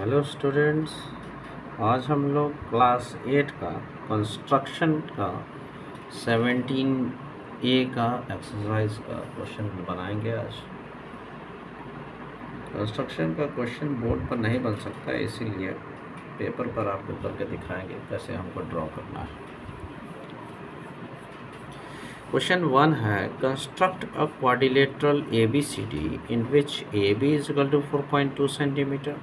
Hello students, आज हम लोग क्लास 8 का कंस्ट्रक्शन का 17A का एक्सरसाइज का क्वेश्चन बनाएंगे। आज कंस्ट्रक्शन का क्वेश्चन बोर्ड पर नहीं बन सकता है, इसीलिए पेपर पर आपको करके दिखाएंगे कैसे हमको ड्रॉ करना है। क्वेश्चन 1 है, construct a quadrilateral ABCD in which AB is equal to 4.2 centimetre,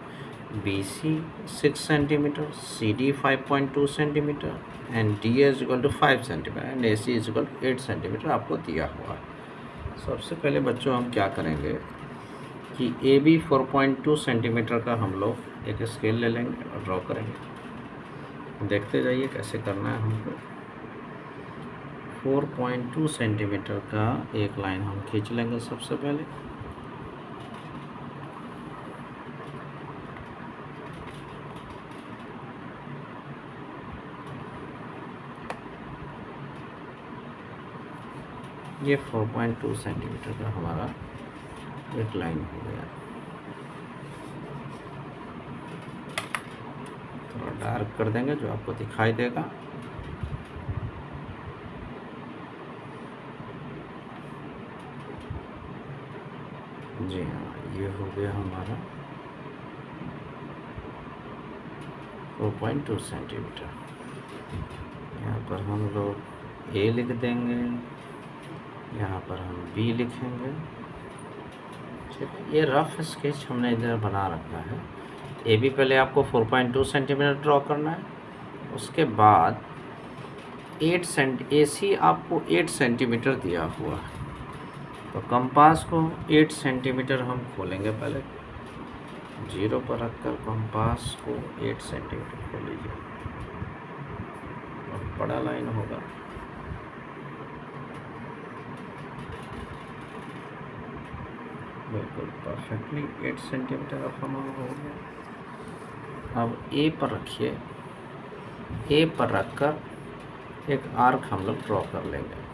BC 6 centimetre, CD 5.2 centimetre and DA is equal to 5 centimetre and AC is equal to 8 centimetre आपको दिया हुआ है। सबसे पहले बच्चों हम क्या करेंगे कि AB 4.2 सेंटीमीटर का हम लोग एक स्केल ले लेंगे और ड्रॉ करेंगे। देखते जाइए कैसे करना है हमको। 4.2 सेंटीमीटर का एक लाइन हम खींच लेंगे सबसे पहले। ये 4.2 सेंटीमीटर का हमारा एक लाइन हो गया। थोड़ा डार्क कर देंगे जो आपको दिखाई देगा। जी हाँ, ये हो गया हमारा 4.2 सेंटीमीटर। यहाँ पर हम लोग A लिख देंगे, यहाँ पर हम B लिखेंगे। ठीक है, ये रफ स्केच हमने इधर बना रखा है। AB पहले आपको 4.2 सेंटीमीटर ड्रॉ करना है, उसके बाद AC आपको 8 सेंटीमीटर दिया हुआ है। तो कंपास को 8 सेंटीमीटर हम खोलेंगे। पहले 0 पर रखकर कंपास को 8 सेंटीमीटर खोल लीजिए और बड़ा लाइन होगा। बिल्कुल परफेक्टली 8 सेंटीमीटर अब हमारा हो गया। अब A पर रखिए, A पर रखकर एक आर्क हम लोग ड्रॉ कर लेंगे।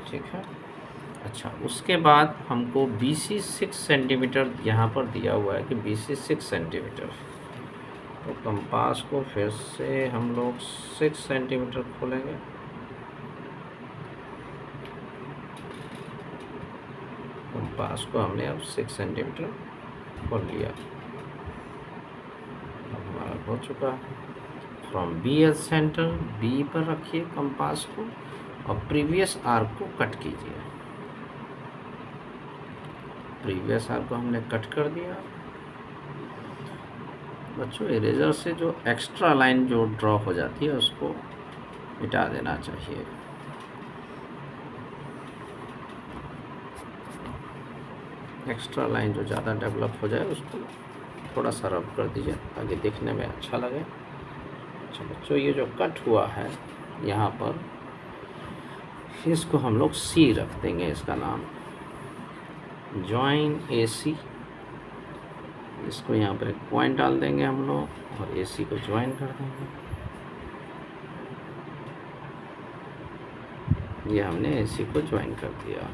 ठीक है, अच्छा, उसके बाद हमको BC 6 सेंटीमीटर यहाँ पर दिया हुआ है कि BC 6 सेंटीमीटर। तो कंपास को फिर से हम लोग 6 सेंटीमीटर खोलेंगे। कंपास को हमने अब 6 सेंटीमीटर खोल लिया। अब हमारा हो चुका है। From B as centre, B पर रखिए कंपास को और प्रीवियस आर्क को कट कीजिए। प्रीवियस आर्क को हमने कट कर दिया। बच्चों, इरेजर से जो एक्स्ट्रा लाइन जो ड्रॉ हो जाती है उसको मिटा देना चाहिए। एक्स्ट्रा लाइन जो ज़्यादा डेवलप हो जाए उसको थोड़ा सा रब कर दीजिए ताकि दिखने में अच्छा लगे। अच्छा बच्चों, ये जो कट हुआ है यहाँ पर, इसको हम लोग C रख देंगे। इसका नाम जॉइन AC। इसको यहाँ पर एक पॉइंट डाल देंगे हम लोग और AC को ज्वाइन कर देंगे। ये हमने AC को ज्वाइन कर दिया।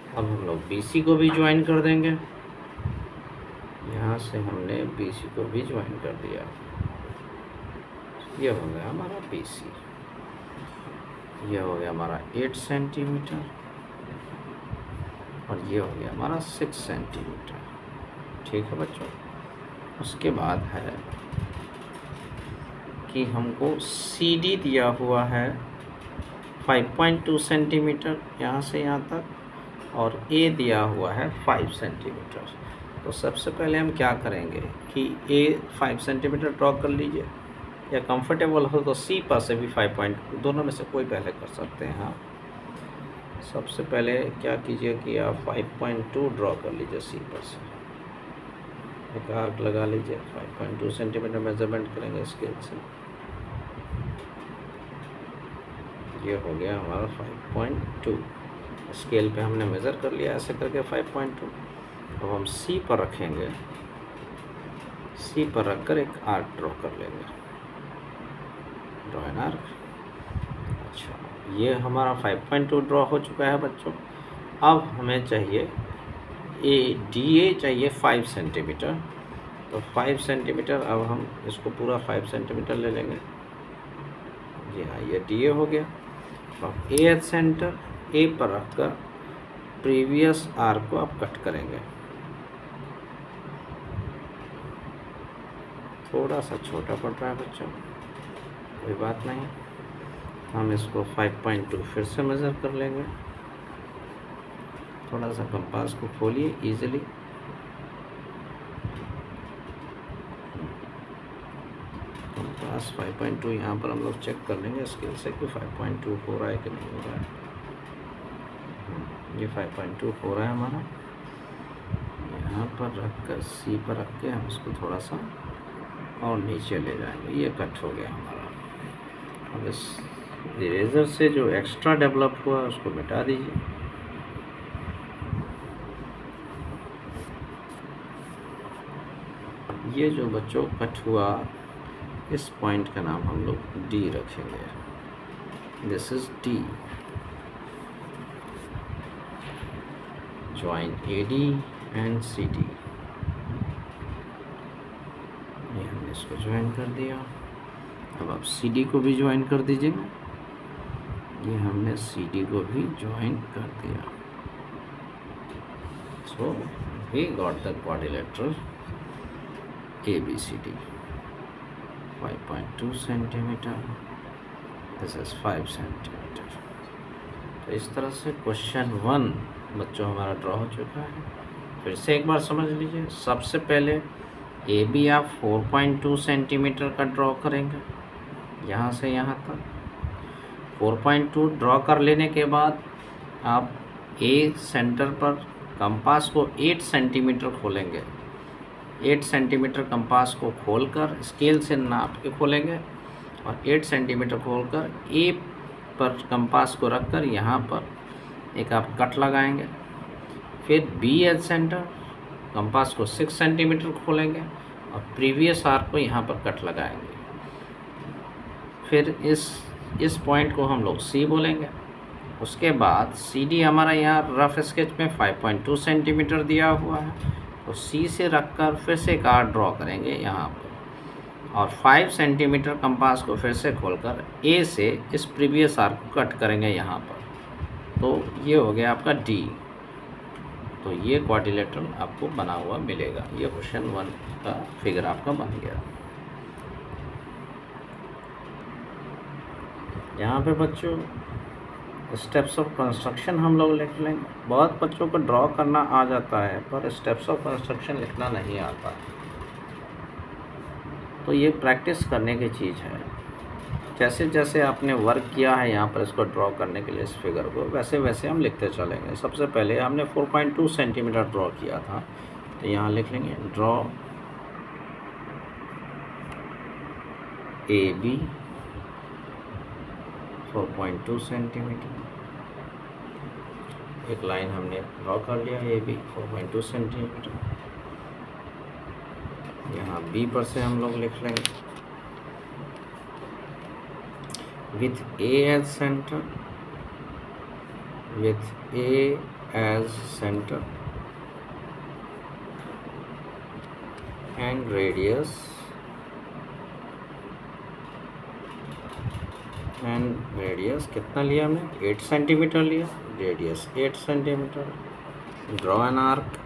अब हम लोग BC को भी ज्वाइन कर देंगे। यहाँ से हमने BC को भी ज्वाइन कर दिया। ये हो गया हमारा BC। ये हो गया हमारा 8 सेंटीमीटर और ये हो गया हमारा 6 सेंटीमीटर। ठीक है बच्चों, उसके बाद है कि हमको CD दिया हुआ है 5.2 सेंटीमीटर यहाँ से यहाँ तक और A दिया हुआ है 5 सेंटीमीटर। तो सबसे पहले हम क्या करेंगे कि A 5 सेंटीमीटर ड्रॉ कर लीजिए, या कंफर्टेबल हो तो C पर से भी 5.2, दोनों में से कोई पहले कर सकते हैं। हाँ, सबसे पहले क्या कीजिए कि आप 5.2 ड्रॉ कर लीजिए C पर से। एक आर्क लगा लीजिए, 5.2 सेंटीमीटर मेजरमेंट करेंगे स्केल से। ये हो गया हमारा 5.2। स्केल पे हमने मेज़र कर लिया ऐसे करके 5.2। अब हम C पर रखेंगे, C पर रखकर एक आर्क ड्रॉ कर लेंगे। Draw an arc. अच्छा, ये हमारा 5.2 ड्रॉ हो चुका है बच्चों। अब हमें चाहिए DA चाहिए 5 सेंटीमीटर, तो 5 सेंटीमीटर अब हम इसको पूरा 5 सेंटीमीटर ले लेंगे। जी हाँ, ये DA हो गया। अब AH सेंटर A पर रखकर प्रीवियस आर्क को आप कट करेंगे। थोड़ा सा छोटा पड़ रहा है बच्चों, कोई बात नहीं, हम इसको 5.2 फिर से मेज़र कर लेंगे। थोड़ा सा कंपास को खोलिए इजीली, कंपास 5.2 यहाँ पर हम लोग चेक कर लेंगे स्केल से कि 5.2 हो रहा है कि नहीं हो रहा है। ये 5.2 हो रहा है हमारा। यहाँ पर रख कर C पर रख के हम इसको थोड़ा सा और नीचे ले जाएंगे। ये कट हो गया हमारा। अब इस इरेजर से जो एक्स्ट्रा डेवलप हुआ उसको मिटा दीजिए। ये जो बच्चों कट हुआ, इस पॉइंट का नाम हम लोग D रखेंगे। This is D। Join AD and CD। ये हमने इसको ज्वाइन कर दिया। अब आप CD को भी ज्वाइन कर दीजिएगा। ये हमने CD को भी ज्वाइन कर दिया। So we got the quadrilateral ABCD। 5.2 centimetre, this is 5 centimetre. तो इस तरह से क्वेश्चन 1 बच्चों हमारा ड्रॉ हो चुका है। फिर से एक बार समझ लीजिए। सबसे पहले AB आप 4.2 सेंटीमीटर का ड्रॉ करेंगे, यहाँ से यहाँ तक। 4.2 ड्रॉ कर लेने के बाद आप A सेंटर पर कंपास को 8 सेंटीमीटर खोलेंगे। 8 सेंटीमीटर कंपास को खोलकर स्केल से नाप के खोलेंगे और 8 सेंटीमीटर खोलकर A पर कंपास को रखकर यहाँ पर एक आप कट लगाएंगे। फिर BH सेंटर कंपास को 6 सेंटीमीटर खोलेंगे और प्रीवियस आर्क को यहाँ पर कट लगाएंगे। फिर इस पॉइंट को हम लोग C बोलेंगे। उसके बाद CD हमारा यहाँ रफ स्केच में 5.2 सेंटीमीटर दिया हुआ है, तो C से रखकर फिर से एक आर्क ड्रॉ करेंगे यहाँ पर और 5 सेंटीमीटर कंपास को फिर से खोलकर A से इस प्रीवियस आर्क को कट करेंगे यहाँ पर। तो ये हो गया आपका D। तो ये क्वाड्रिलेटरल आपको बना हुआ मिलेगा। ये क्वेश्चन 1 का फिगर आपका बन गया। यहाँ पे बच्चों स्टेप्स ऑफ कंस्ट्रक्शन हम लोग लिख लेंगे। बहुत बच्चों को ड्रॉ करना आ जाता है पर स्टेप्स ऑफ कंस्ट्रक्शन लिखना नहीं आता, तो ये प्रैक्टिस करने की चीज़ है। जैसे जैसे आपने वर्क किया है यहाँ पर इसको ड्रॉ करने के लिए इस फिगर को, वैसे वैसे हम लिखते चलेंगे। सबसे पहले हमने 4.2 सेंटीमीटर ड्रॉ किया था, तो यहाँ लिख लेंगे ड्रॉ AB 4.2 सेंटीमीटर। एक लाइन हमने ड्रॉ कर लिया AB 4.2 सेंटीमीटर। यहाँ B पर से हम लोग लिख लेंगे with A as center, with A as center and radius कितना लिया हमने? 8 सेंटीमीटर लिया। Radius 8 centimetre. Draw an arc,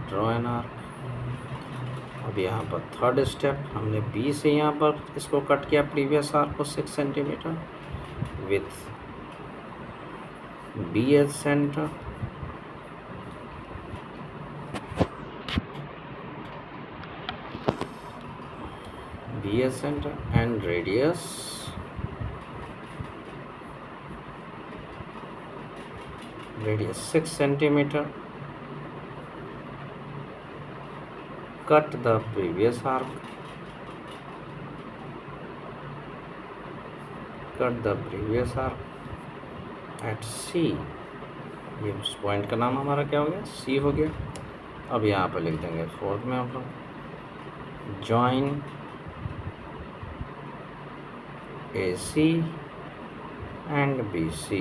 draw an arc. अब यहाँ पर थर्ड स्टेप हमने B से यहाँ पर इसको कट किया प्रीवियस आर्क को 6 centimetre with B as centre. B as centre and radius radius 6 centimeter. Cut the previous arc. Cut the previous arc at C. ये उस पॉइंट का नाम हमारा क्या हो गया, C हो गया. अब यहाँ पर लिख देंगे फोर्थ में हम लोग join AC and B C.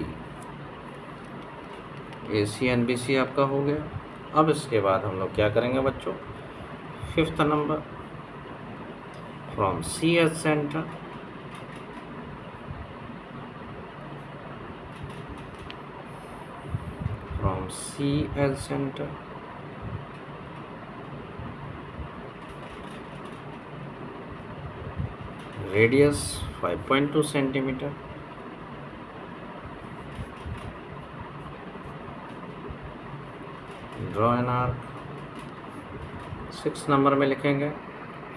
A C and B C आपका हो गया। अब इसके बाद हम लोग क्या करेंगे बच्चों, 5th number, from C as centre radius 5.2 centimeter, draw an arc। 6 number में लिखेंगे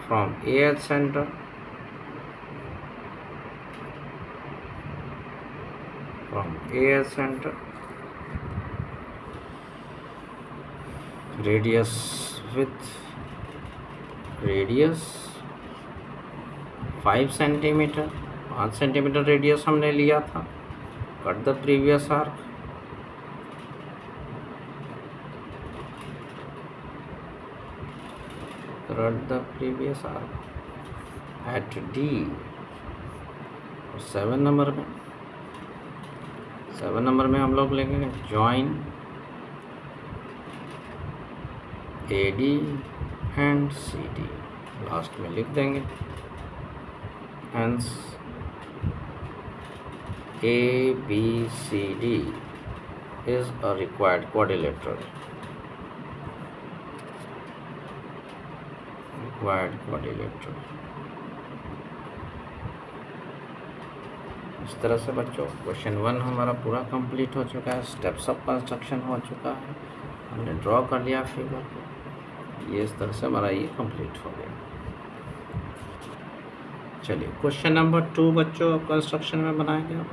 from A as centre radius 5 centimetre, 5 centimetre radius हमने लिया था। Cut the previous arc, at D. 7 number में हम लोग लेंगे join A D and C D, last में लिख देंगे। Hence ABCD is a required quadrilateral। इस तरह से बच्चों क्वेश्चन 1 हमारा पूरा कंप्लीट हो चुका है। स्टेप्स ऑफ कंस्ट्रक्शन हो चुका है, हमने ड्रॉ कर लिया फिगर को। ये इस तरह से हमारा ये कंप्लीट हो गया। चलिए क्वेश्चन नंबर 2 बच्चों कंस्ट्रक्शन में बनाएंगे आप।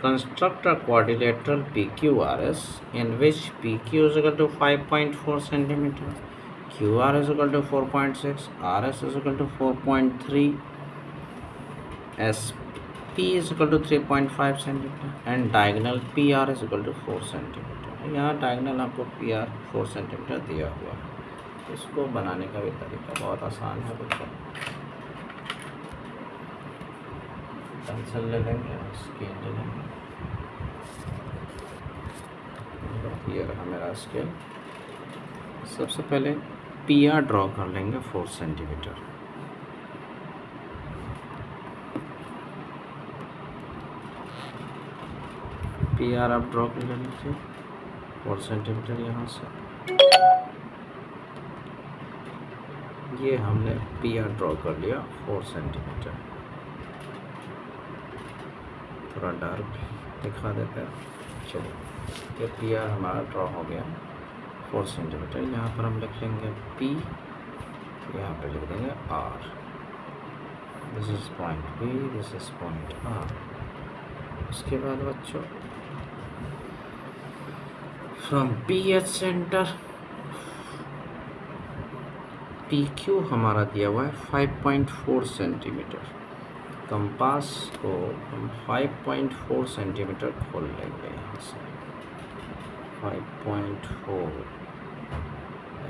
Construct a quadrilateral PQRS in which PQ is equal to 5.4 centimetre, QR is equal to 4.6, RS is equal to 4.3, SP is equal to 3.5 centimetre and diagonal PR is equal to 4 centimetre. यहाँ diagonal आपको PR 4 centimetre दिया हुआ है। इसको बनाने का भी तरीका बहुत आसान है बच्चों। पेंसिल ले लेंगे, स्केल ले लेंगे। ये रहा मेरा स्केल। सबसे पहले PR ड्रॉ कर लेंगे 4 सेंटीमीटर। PR आप ड्रॉ कर लीजिए 4 सेंटीमीटर यहाँ से। ये हमने PR ड्रॉ कर लिया 4 सेंटीमीटर। थोड़ा डार्क दिखा देता है। चलिए ये PR हमारा ड्रॉ हो गया 4 सेंटीमीटर। यहाँ पर हम लिख लेंगे P, यहाँ पे लिख देंगे R। This is point B, this is point R। उसके बाद बच्चों फ्रॉम PH सेंटर PQ हमारा दिया हुआ है 5.4 सेंटीमीटर। कंपास को हम 5.4 सेंटीमीटर खोल लेंगे यहाँ से। 5.4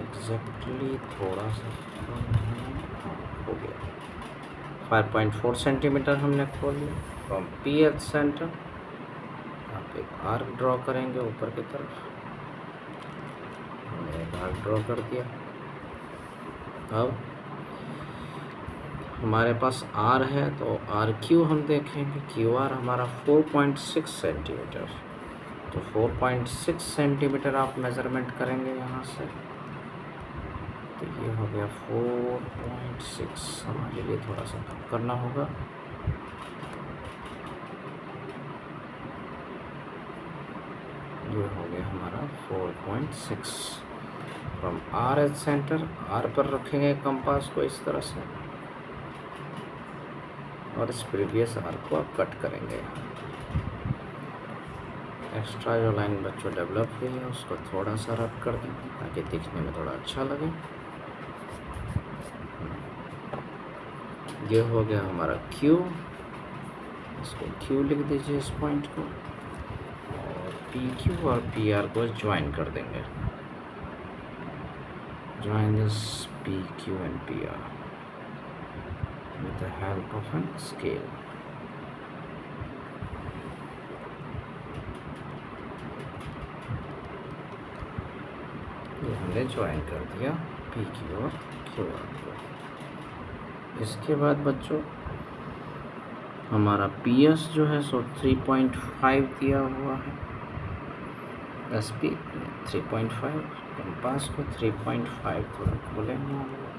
एग्जैक्टली, थोड़ा सा हो गया। 5.4 सेंटीमीटर हमने खोल लिया। फ्रॉम PH सेंटर आप एक आर्क ड्रॉ करेंगे ऊपर की तरफ। हमने एक आर्क ड्रॉ कर दिया। अब हमारे पास R है तो RQ हम देखेंगे। QR हमारा 4.6 सेंटीमीटर, तो 4.6 सेंटीमीटर आप मेज़रमेंट करेंगे यहाँ से। तो ये हो गया 4.6। हमारे लिए थोड़ा सा कम करना होगा। ये हो गया हमारा 4.6। फ्रॉम RH सेंटर R पर रखेंगे कंपास को इस तरह से, और इस प्रीवियस आर्क को आप कट करेंगे। एक्स्ट्रा जो लाइन बच्चों डेवलप हुई है उसको थोड़ा सा रब कर देंगे ताकि दिखने में थोड़ा अच्छा लगे। ये हो गया हमारा Q, इसको Q लिख दीजिए इस पॉइंट को, और PQ और PR को ज्वाइन कर देंगे। Join this PQ and PR with the help of a scale। ये हमने ज्वाइन कर दिया पी क्यू और क्यू आर को। इसके बाद बच्चों हमारा पी एस जो है सो 3.5 दिया हुआ है, एस पी 3.5, कंपास को 3.5 थोड़ा खोलेंगे हम लोग।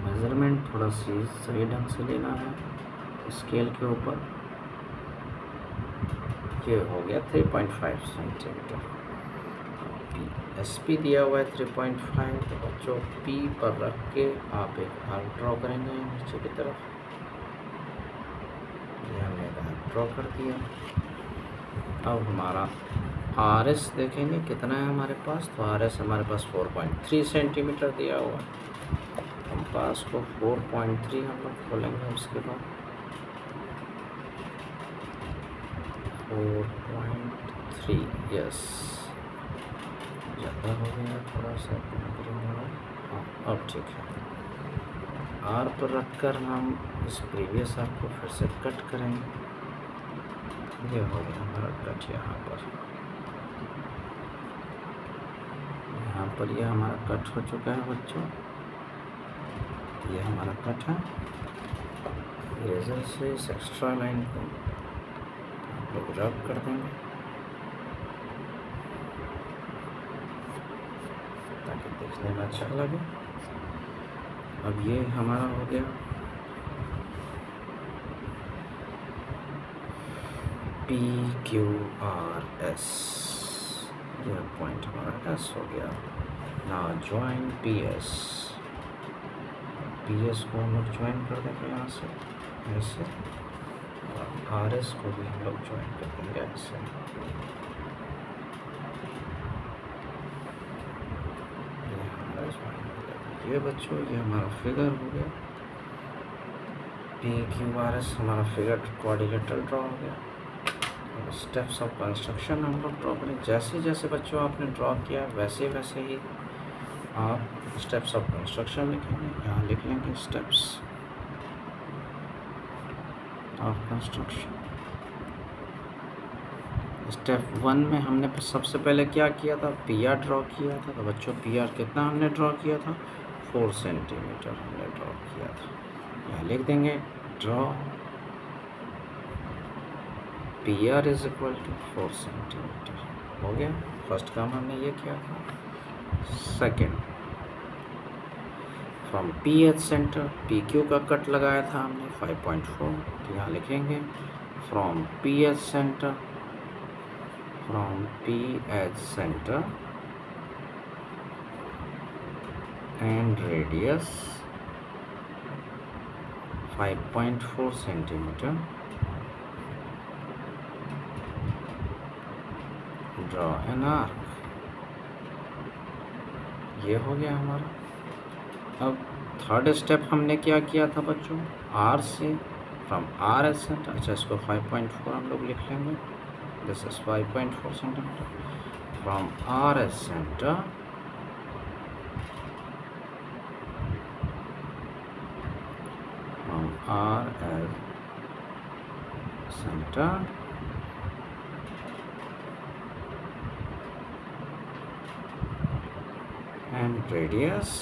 मेजरमेंट थोड़ा सही ढंग से लेना है स्केल के ऊपर। ये हो गया 3.5 सेंटीमीटर। एस पी दिया हुआ है 3.5, तो बच्चों पी पर रख के आप एक आर्क ड्रॉ करेंगे नीचे की तरफ। ये हमने एक आर्क ड्रॉ कर दिया। अब हमारा आर एस देखेंगे कितना है हमारे पास, तो आर एस हमारे पास 4.3 सेंटीमीटर दिया हुआ है। कंपास को 4.3 हम लोग खोलेंगे। उसके बाद 4.3, यस ज़्यादा हो गया थोड़ा सा, हाँ अब ठीक है। आर पर रखकर हम इस प्रीवियस आर को फिर से कट करेंगे। ये हो गया हमारा कट यहाँ पर ये हमारा कट हो चुका है बच्चों। ये हमारा कट है। इरेजर से इस एक्स्ट्रा लाइन को आप लोग रब कर देंगे ताकि देखने में अच्छा लगे। अब ये हमारा हो गया पी क्यू आर एस, यह पॉइंट हमारा एस हो गया। ना join P S, P S को हम लोग ज्वाइन कर देंगे यहाँ से ऐसे, और आर एस को भी हम लोग ज्वाइन कर देंगे ऐसे। ये बच्चों ये हमारा फिगर हो गया। पी क्यू आर एस हमारा फिगर कोऑर्डिनेटर ड्रॉ हो गया। और स्टेप्स ऑफ कंस्ट्रक्शन हम लोग ड्रॉ करें। जैसे जैसे बच्चों आपने ड्रॉ किया वैसे वैसे ही आप स्टेप्स ऑफ कंस्ट्रक्शन लिखेंगे। यहाँ लिख लेंगे स्टेप्स ऑफ कंस्ट्रक्शन। स्टेप 1 में हमने सबसे पहले क्या किया था, पी आर ड्रॉ किया था। तो बच्चों पी आर कितना हमने ड्रॉ किया था, 4 सेंटीमीटर हमने ड्रॉ किया था। यहाँ लिख देंगे draw P R is equal to 4 centimetre. हो गया, फर्स्ट काम हमने ये किया था। Second, from P as centre P Q का कट लगाया था हमने 5.4। तो यहाँ लिखेंगे from P as centre, from P as centre and radius 5.4 centimetre, draw an arc. ये हो गया हमारा। अब थर्ड स्टेप हमने क्या किया था बच्चों, आर से फ्रॉम आर एस सेंटर, अच्छा इसको 5.4 हम लोग लिख लेंगे। This is 5.4 centimetre from R S centre R as center and radius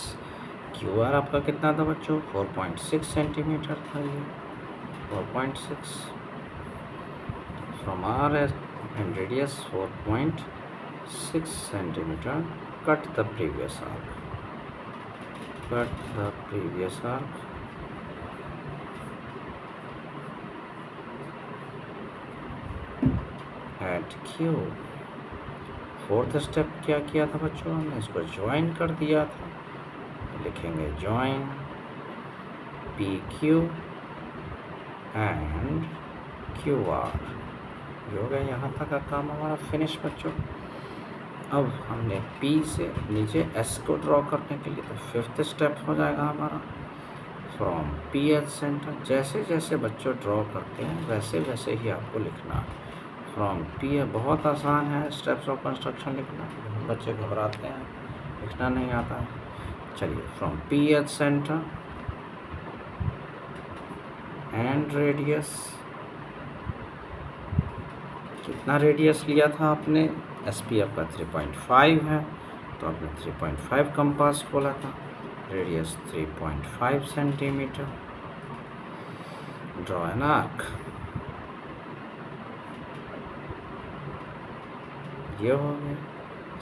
QR आपका कितना था बच्चों, 4.6 सेंटीमीटर था। ये 4.6 from R and radius 4.6 centimeter. Cut the previous arc. Cut the previous arc. At Q. Fourth step क्या किया था बच्चों, हमने इसको ज्वाइन कर दिया था। लिखेंगे join P Q and Q R. ये हो गया, यहाँ तक का काम हमारा फिनिश बच्चों। अब हमने पी से नीचे एस को ड्रॉ करने के लिए, तो फिफ्थ स्टेप हो जाएगा हमारा फ्रॉम पी एच सेंटर। जैसे जैसे बच्चों ड्रॉ करते हैं वैसे वैसे ही आपको लिखना है। फ्रॉम पी है, बहुत आसान है स्टेप्स ऑफ कंस्ट्रक्शन लिखना, बच्चे घबराते हैं, लिखना नहीं आता है। चलिए from P as centre and radius कितना रेडियस लिया था आपने, एस पी आपका 3.5 है, तो आपने 3.5 कंपास खोला था, radius 3.5 centimetre. Draw an arc. ये हो गया।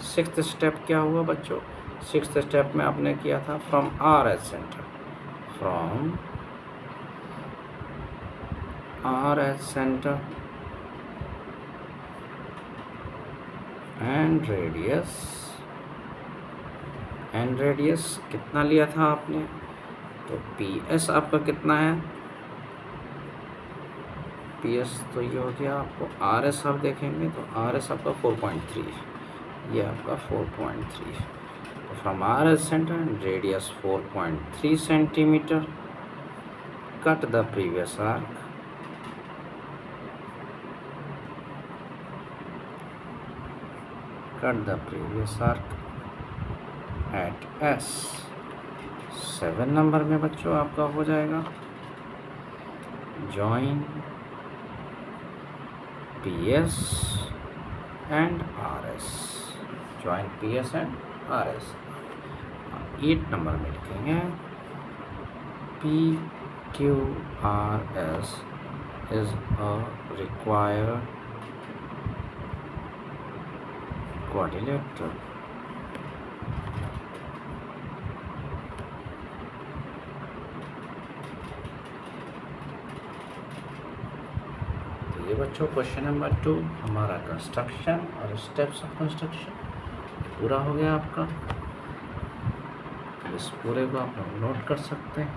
सिक्स्थ स्टेप क्या हुआ बच्चों, सिक्स्थ स्टेप में आपने किया था from R as centre, from R as centre and radius कितना लिया था आपने, तो पी एस आपका कितना है, पी एस तो ये हो गया। आपको आर एस आप देखेंगे तो आर एस आपका 4.3 है, ये आपका 4.3 है। तो from R S centre and radius 4.3 centimetre, cut the previous arc, cut the previous arc at S। 7 number में बच्चों आपका हो जाएगा join PS and RS, join PS and RS। 8 number में लिखेंगे PQRS is a required quadrilateral। तो ये बच्चों क्वेश्चन नंबर 2 हमारा कंस्ट्रक्शन और स्टेप्स ऑफ कंस्ट्रक्शन पूरा हो गया आपका। इस पूरे को आप लोग नोट कर सकते हैं।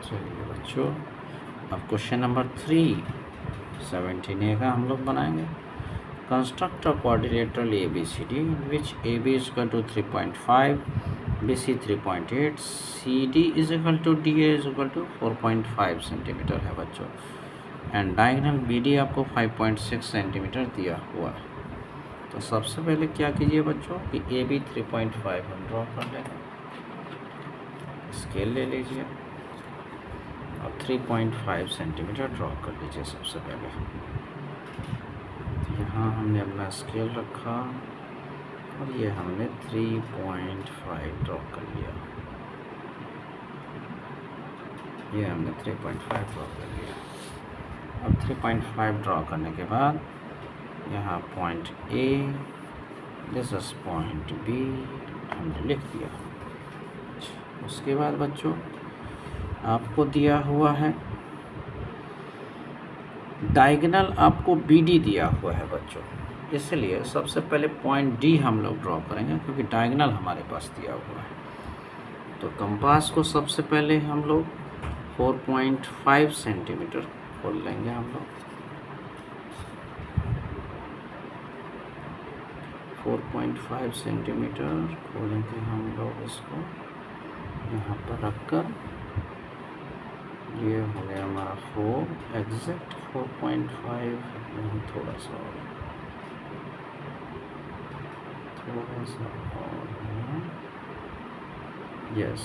चलिए बच्चों, अब क्वेश्चन नंबर 3 17A का हम लोग बनाएंगे। Construct a quadrilateral A B C D which A B is equal to 3.5, B C 3.8, C D is equal to D A is equal to 4.5 centimetre है बच्चों, एंड डायगोनल बी डी आपको 5.6 centimetre दिया हुआ है। तो सबसे पहले क्या कीजिए बच्चों कि ए बी 3.5 हम ड्रॉ कर लेंगे, स्केल ले लीजिए और 3.5 सेंटीमीटर ड्रॉ कर लीजिए सबसे पहले। यहाँ हमने अपना स्केल रखा और ये हमने 3.5 ड्रॉ कर लिया, ये हमने 3.5 ड्रॉ कर लिया। अब 3.5 ड्रॉ करने के बाद यहाँ point A, this is point B हमने लिख दिया। उसके बाद बच्चों आपको दिया हुआ है डायगोनल, आपको बी डी दिया हुआ है बच्चों, इसलिए सबसे पहले पॉइंट डी हम लोग ड्रॉ करेंगे क्योंकि डायगोनल हमारे पास दिया हुआ है। तो कंपास को सबसे पहले हम लोग 4.5 सेंटीमीटर खोल लेंगे, हम लोग 4.5 सेंटीमीटर खोलेंगे हम लोग इसको यहाँ पर रखकर। ये हो गया हमारा 4 एग्जैक्ट 4.5 नहीं, थोड़ा सा और यस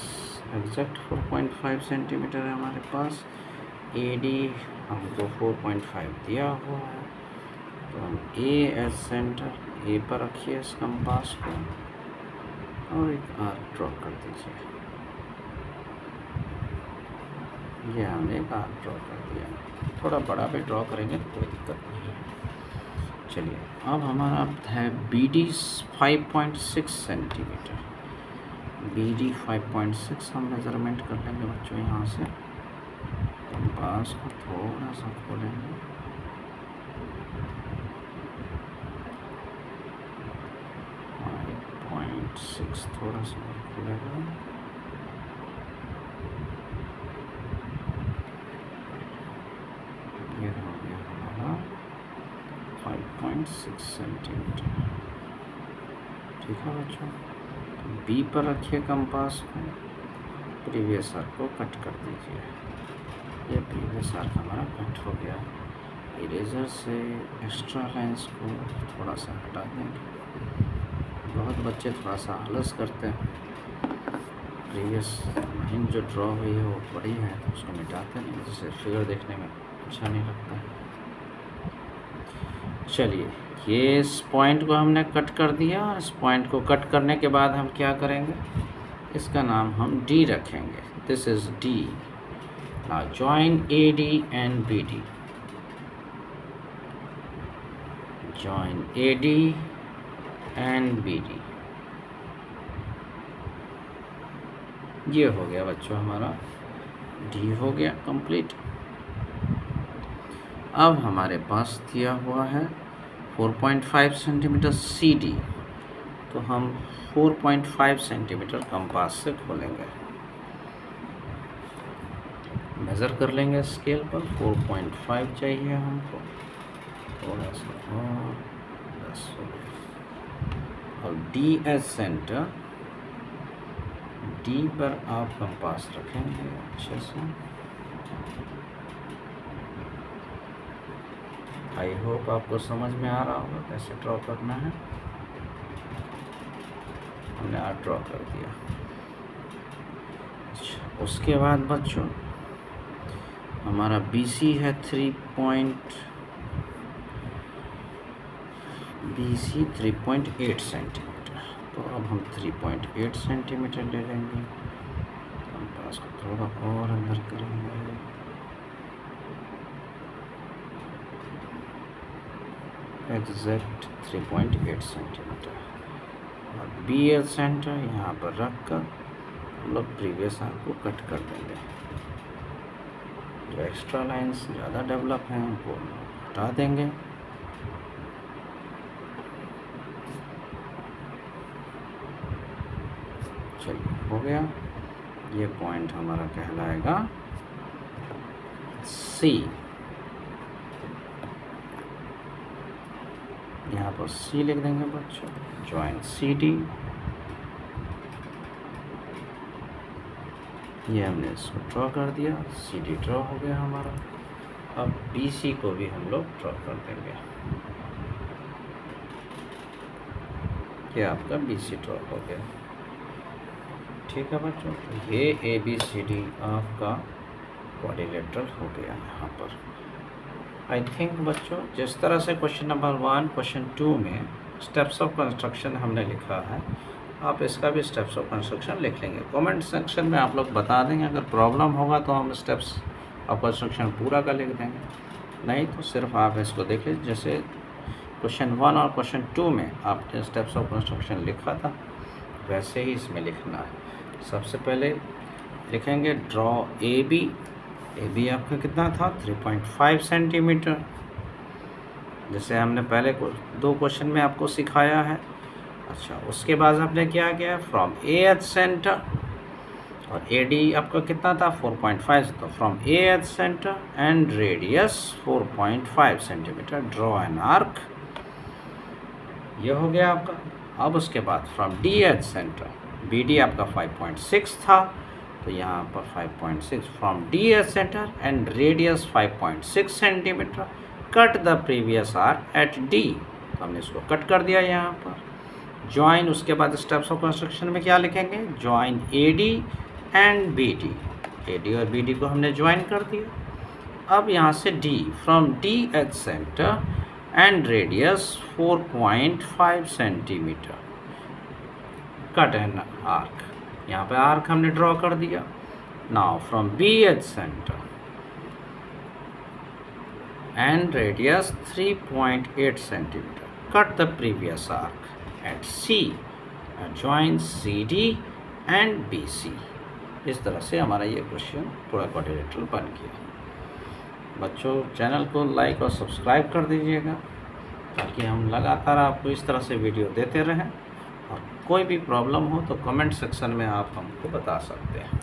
एग्जैक्ट 4.5 सेंटीमीटर है हमारे पास। ए डी हमको 4.5 दिया हुआ है, तो हम ए एज सेंटर, ए पर रखिए इस कंपास को और एक आर्क ड्रॉ कर दीजिए। ये हमने एक आर्क ड्रॉ कर दिया, थोड़ा बड़ा भी ड्रॉ करेंगे तो कोई दिक्कत नहीं है। चलिए अब हमारा है B D 5.6 centimetre, B D 5.6 हम मेज़रमेंट कर लेंगे बच्चों। यहाँ से कंपास को थोड़ा सा खोलेंगे, .6 थोड़ा सा खुलेगा, ये हो गया हमारा 5.6 सेंटीमीटर। ठीक है बच्चों, तो बी पर रखिए कंपास को, प्रीवियस आर्क को कट कर दीजिए। ये प्रीवियस आर्क हमारा कट हो गया। इरेजर से एक्स्ट्रा लाइंस को थोड़ा सा हटा देंगे। बहुत बच्चे थोड़ा सा आलस करते हैं, प्रीवियस लाइन जो ड्रॉ हुई है वो बड़ी है, तो उसको मिटाते नहीं, जिससे फिगर देखने में अच्छा नहीं लगता है। चलिए, ये इस पॉइंट को हमने कट कर दिया। इस पॉइंट को कट करने के बाद हम क्या करेंगे, इसका नाम हम डी रखेंगे। This is D. Now join A D and B D. Join A D and B D. ये हो गया बच्चों हमारा डी हो गया कंप्लीट। अब हमारे पास दिया हुआ है 4.5 सेंटीमीटर सी डी, तो हम 4.5 सेंटीमीटर कंपास से खोलेंगे, मेज़र कर लेंगे स्केल पर। 4.5 चाहिए हमको, थोड़ा सा और बस हो गया। और डी एस सेंटर, डी पर आप कंपास रखेंगे अच्छे से। आई होप आपको समझ में आ रहा होगा कैसे ड्रॉ करना है। हमने आज ड्रॉ कर दिया। अच्छा, उसके बाद बच्चों हमारा BC है 3.8 सेंटीमीटर, तो अब हम 3.8 सेंटीमीटर ले लेंगे। कंपास को थोड़ा और अंदर करेंगे। Exact 3.8 centimetre. और BL सेंटर यहाँ पर रख कर हम लोग प्रीवियस आर्क को कट कर देंगे। जो एक्स्ट्रा लाइंस ज़्यादा डेवलप हैं उनको हटा देंगे। चलिए, हो गया। ये पॉइंट हमारा कहलाएगा C। यहाँ पर C लिख देंगे बच्चों। जॉइन CD, ये हमने इसको ड्रॉ कर दिया। CD ड्रॉ हो गया हमारा। अब BC को भी हम लोग ड्रॉ कर देंगे। ये आपका BC ड्रॉ हो गया। ठीक है बच्चों, ये ABCD आपका क्वाड्रिलेटरल हो गया यहाँ पर। आई थिंक बच्चों जिस तरह से क्वेश्चन नंबर 1, क्वेश्चन 2 में स्टेप्स ऑफ कंस्ट्रक्शन हमने लिखा है, आप इसका भी स्टेप्स ऑफ कंस्ट्रक्शन लिख लेंगे। कमेंट सेक्शन में आप लोग बता देंगे। अगर प्रॉब्लम होगा तो हम स्टेप्स ऑफ कंस्ट्रक्शन पूरा का लिख देंगे, नहीं तो सिर्फ आप इसको देख लीजिए। जैसे क्वेश्चन 1 और क्वेश्चन 2 में आपने स्टेप्स ऑफ कंस्ट्रक्शन लिखा था, वैसे ही इसमें लिखना है। सबसे पहले लिखेंगे ड्रॉ ए बी आपका कितना था 3.5 सेंटीमीटर, जैसे हमने पहले 2 क्वेश्चन में आपको सिखाया है। अच्छा, उसके बाद आपने क्या किया, फ्रॉम एच सेंटर, और ए डी आपका कितना था 4.5, तो from H centre and radius 4.5 centimetre draw an arc. ये हो गया आपका। अब उसके बाद from D H centre, B D आपका 5.6 था, तो यहाँ पर 5.6 from D H centre and radius 5.6 centimetre, cut the previous arc at D. तो हमने इसको कट कर दिया यहाँ पर। ज्वाइन, उसके बाद स्टेप्स ऑफ कंस्ट्रक्शन में क्या लिखेंगे, join A D and B D. A D और बी डी को हमने ज्वाइन कर दिया। अब यहाँ से D, from D H centre and radius 4.5 centimetre, cut an arc. यहाँ पे आर्क हमने ड्रॉ कर दिया। Now from B H centre and radius 3.8 centimetre, cut the previous arc at C, join C D and B C. इस तरह से हमारा ये क्वेश्चन पूरा क्वाड्रिलेटरल बन गया। बच्चों चैनल को लाइक और सब्सक्राइब कर दीजिएगा, ताकि हम लगातार आपको इस तरह से वीडियो देते रहें। और कोई भी प्रॉब्लम हो तो कमेंट सेक्शन में आप हमको बता सकते हैं।